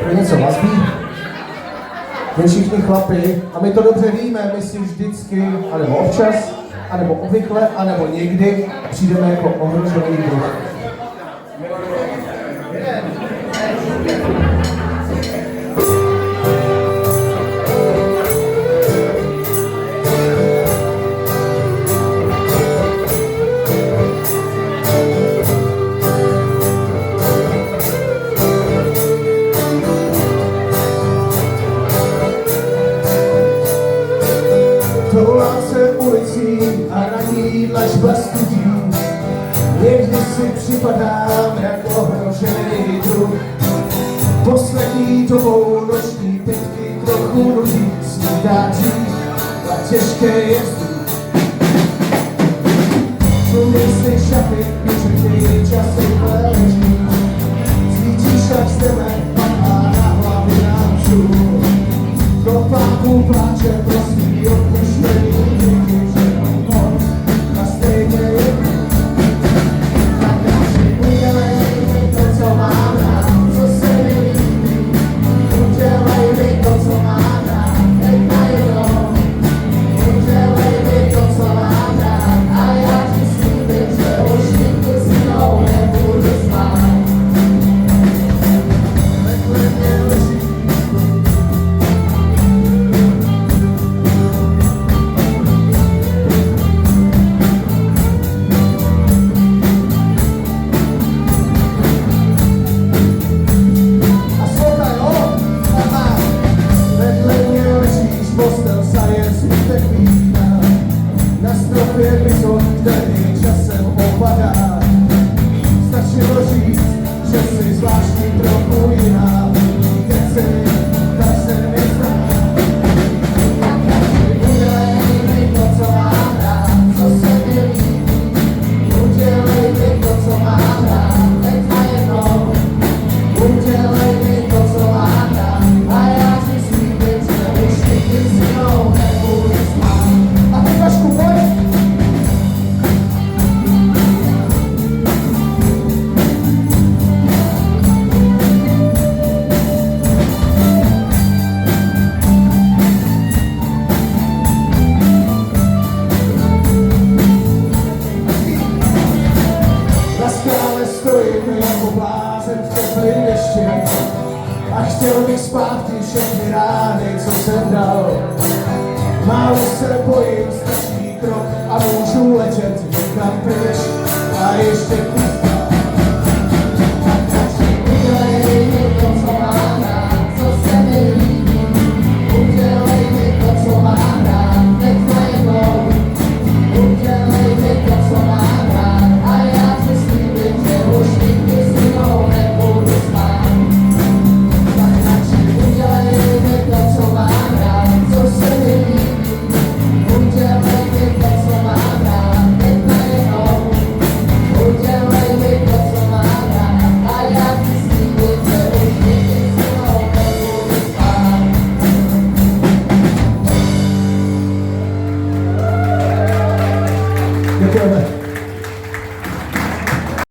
Pro něco vazbí? My všichni chlapi, a my to dobře víme, my si vždycky, anebo občas, anebo obvykle, anebo někdy přijdeme jako ohrožený druh. Toulám se ulicí a raní dlažba studí. Někdy si připadám jako ohrožený druh. Poslední dobou noční pitky trochu nudí. Snídá dřív a těžké jezdy. Sumí si šaty, všechny časy leží. Cítíš, jak jdeme, padá na hlavě nám vzduch. Do páku pláče prosí odpuštění děti, že moc na stejně je. Tak dáši udělej mi to, co mám rád, co se mi líbí. Udělej mi to, co mám rád, teď najednou. Udělej mi to, co mám rád, a já ti slíbím, že už nikdy s mnou nebudu spát. Takhle mě leží. Postel saje zbytek vína, na stropě vysok, který časem opadá. Stačilo říct, že jsi zvláštní trochu jiná, teď se mi, tak se mi zdá. Udělej mi to, co mám rád, co se mi líbí. Udělej mi to, co mám rád, teď najednou. Udělej mi to, co mám rád, a já ti slíbím, že už nikdy s mnou nebudu spát. A ty Vašku, pojď! Na skále stojím jako blázen v teplým dešti a chtěl bych zpátky všechny rány, co jsem dal. Málo se bojím, stačí krok a můžu letět někam pryč a ještě kus.